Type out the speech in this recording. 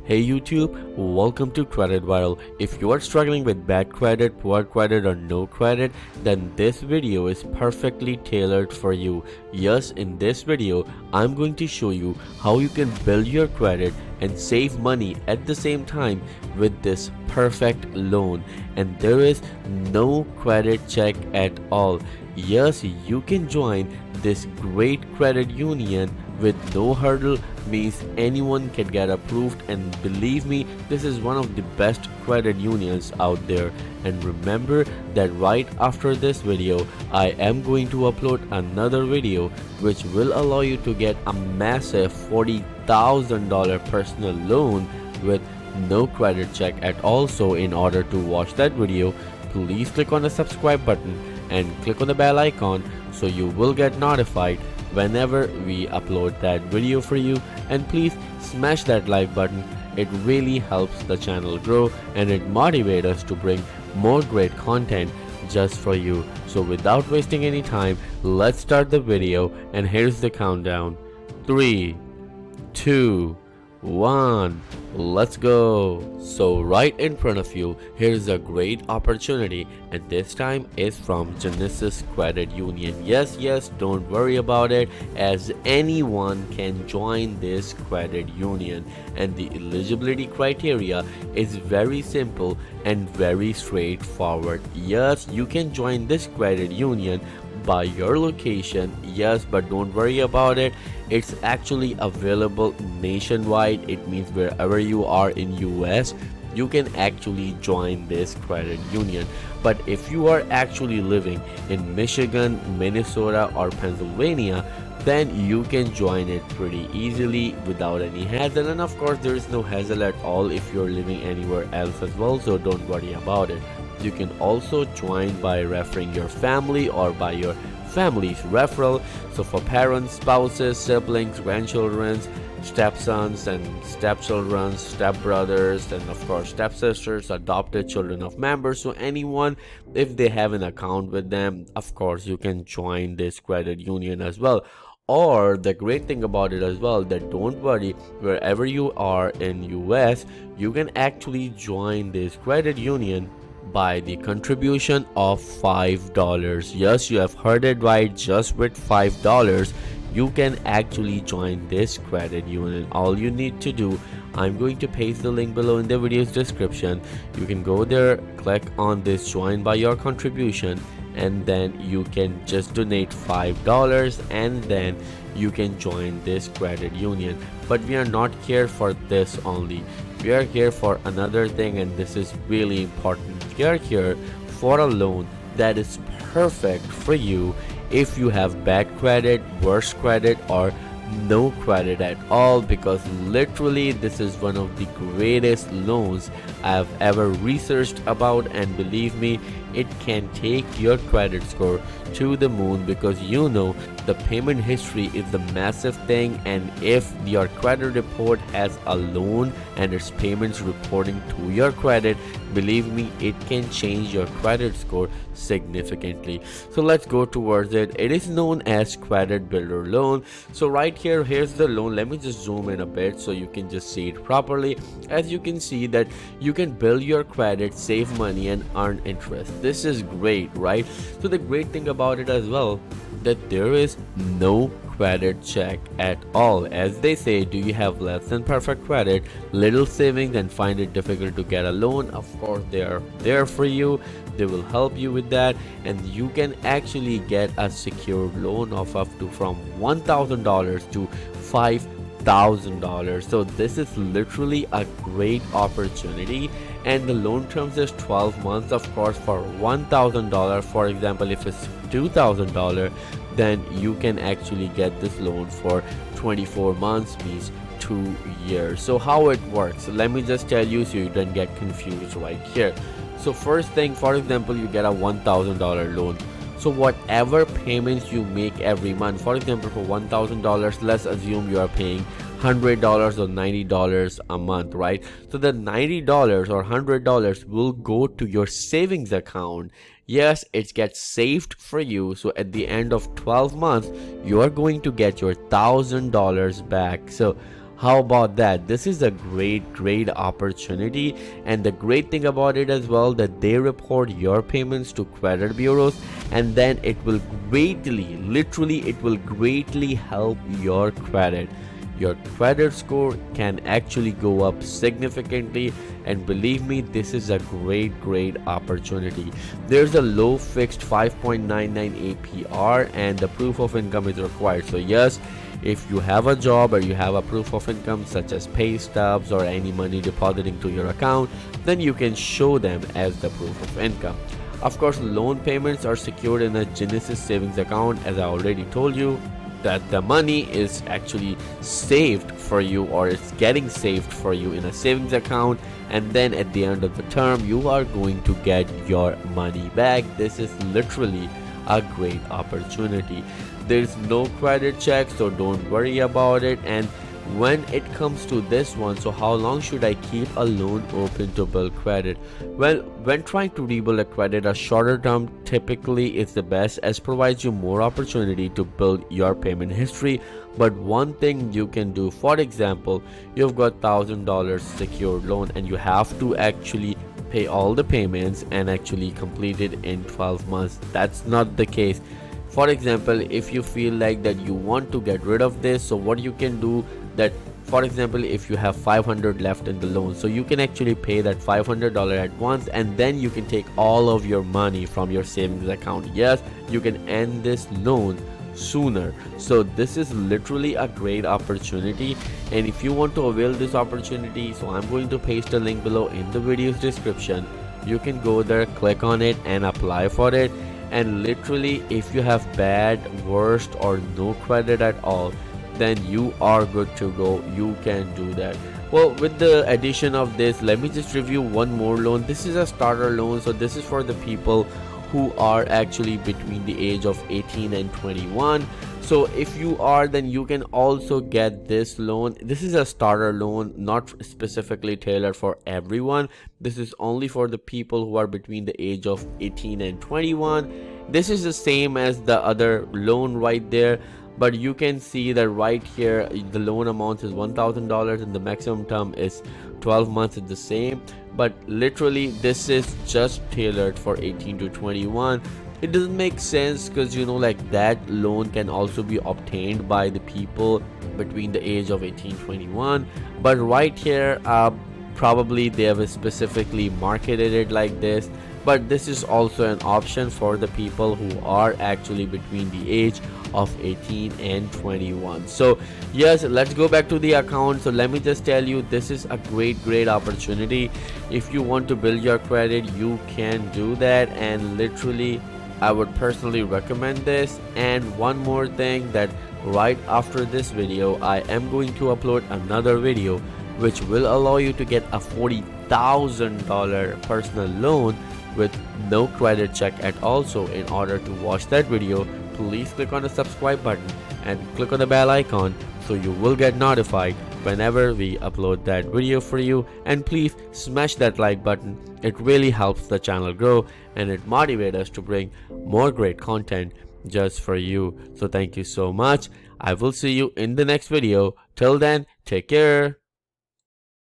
Hey YouTube, welcome to Credit Viral. If you are struggling with bad credit, poor credit or no credit, then this video is perfectly tailored for you. Yes, in this video, I'm going to show you how you can build your credit and save money at the same time with this perfect loan. And there is no credit check at all. Yes, you can join this great credit union with no hurdle, means anyone can get approved, and believe me, this is one of the best credit unions out there. And remember that right after this video I am going to upload another video which will allow you to get a massive $40,000 personal loan with no credit check at all. So in order to watch that video, please click on the subscribe button and click on the bell icon so you will get notified whenever we upload that video for you. And please smash that like button, it really helps the channel grow and it motivates us to bring more great content just for you. So without wasting any time, let's start the video, and here's the countdown. 3, 2, 1, let's go. So right in front of you, here's a great opportunity, and this time is from Genesis Credit Union. Yes, don't worry about it, as anyone can join this credit union, and the eligibility criteria is very simple and very straightforward. Yes, you can join this credit union by your location. Yes, but don't worry about it, it's actually available nationwide. It means wherever you are in US, you can actually join this credit union. But if you are actually living in Michigan, Minnesota or Pennsylvania, then you can join it pretty easily without any hassle. And of course there is no hassle at all if you're living anywhere else as well, so don't worry about it. You can also join by referring your family or by your family's referral. So for parents, spouses, siblings, grandchildren, stepsons and stepchildren, stepbrothers, and of course stepsisters, adopted children of members, so anyone, if they have an account with them, of course you can join this credit union as well. Or the great thing about it as well, that don't worry, wherever you are in US, you can actually join this credit union by the contribution of $5. Yes, you have heard it right, just with $5 you can actually join this credit union. All you need to do, I'm going to paste the link below in the video's description. You can go there, click on this join by your contribution, and then you can just donate $5 and then you can join this credit union. But we are not here for this only, we are here for another thing, and this is really important. We are here for a loan that is perfect for you if you have bad credit, worse credit or no credit at all, because literally this is one of the greatest loans I've ever researched about, and believe me, it can take your credit score to the moon, because you know the payment history is the massive thing, and if your credit report has a loan and its payments reporting to your credit, believe me, it can change your credit score significantly. So let's go towards it. It is known as Credit Builder Loan. So right here, here's the loan. Let me just zoom in a bit so you can just see it properly. As you can see that you can build your credit, save money and earn interest. This is great, right? So the great thing about it as well, that there is no credit check at all. As they say, do you have less than perfect credit, little savings and find it difficult to get a loan? Of course they are there for you, they will help you with that, and you can actually get a secured loan of up to from $1,000 to $5,000. So this is literally a great opportunity, and the loan terms is 12 months. Of course for $1,000, for example, if it's $2,000, then you can actually get this loan for 24 months, means 2 years. So how it works, let me just tell you so you don't get confused right here. So first thing, for example, you get a $1,000 loan. So whatever payments you make every month, for example for $1,000, let's assume you are paying $100 or $90 a month, right? So the $90 or $100 will go to your savings account. Yes, it gets saved for you, so at the end of 12 months you are going to get your $1,000 back. So How about that? This is a great opportunity, and the great thing about it as well, that they report your payments to credit bureaus, and then it will greatly, literally it will greatly help your credit. Your credit score can actually go up significantly, and believe me, this is a great opportunity. There's a low fixed 5.99 APR, and the proof of income is required. So yes, if you have a job or you have a proof of income such as pay stubs or any money depositing to your account, then you can show them as the proof of income. Of course, loan payments are secured in a Genesis savings account, as I already told you, that the money is actually saved for you, or it's getting saved for you in a savings account, and then at the end of the term you are going to get your money back. This is literally a great opportunity. There's no credit check, so don't worry about it. And when it comes to this one, so how long should I keep a loan open to build credit? Well, when trying to rebuild a credit, a shorter term typically is the best, as provides you more opportunity to build your payment history. But one thing you can do, for example, you've got $1,000 secured loan and you have to actually pay all the payments and actually complete it in 12 months. That's not the case. For example, if you feel like that you want to get rid of this, so what you can do, that for example, if you have 500 left in the loan, so you can actually pay that $500 at once, and then you can take all of your money from your savings account. Yes, you can end this loan sooner. So this is literally a great opportunity, and if you want to avail this opportunity, so I'm going to paste a link below in the video's description. You can go there, click on it and apply for it. And literally, if you have bad, worst or no credit at all, then you are good to go. You can do that. Well, with the addition of this, let me just review one more loan. This is a starter loan, so this is for the people who are actually between the age of 18 and 21. So if you are, then you can also get this loan. This is a starter loan, not specifically tailored for everyone. This is only for the people who are between the age of 18 and 21. This is the same as the other loan right there, but you can see that right here the loan amount is $1,000 and the maximum term is 12 months. It's the same, but literally this is just tailored for 18 to 21. It doesn't make sense because, you know, like that loan can also be obtained by the people between the age of 18 to 21, but right here probably they have specifically marketed it like this. But this is also an option for the people who are actually between the age of 18 and 21. So yes, let's go back to the account. So let me just tell you, this is a great opportunity. If you want to build your credit, you can do that, and literally I would personally recommend this. And one more thing, that right after this video I am going to upload another video which will allow you to get a $40,000 personal loan with no credit check at all. So in order to watch that video, please click on the subscribe button and click on the bell icon, so you will get notified whenever we upload that video for you. And please smash that like button. It really helps the channel grow and it motivates us to bring more great content just for you. So thank you so much. I will see you in the next video. Till then, take care.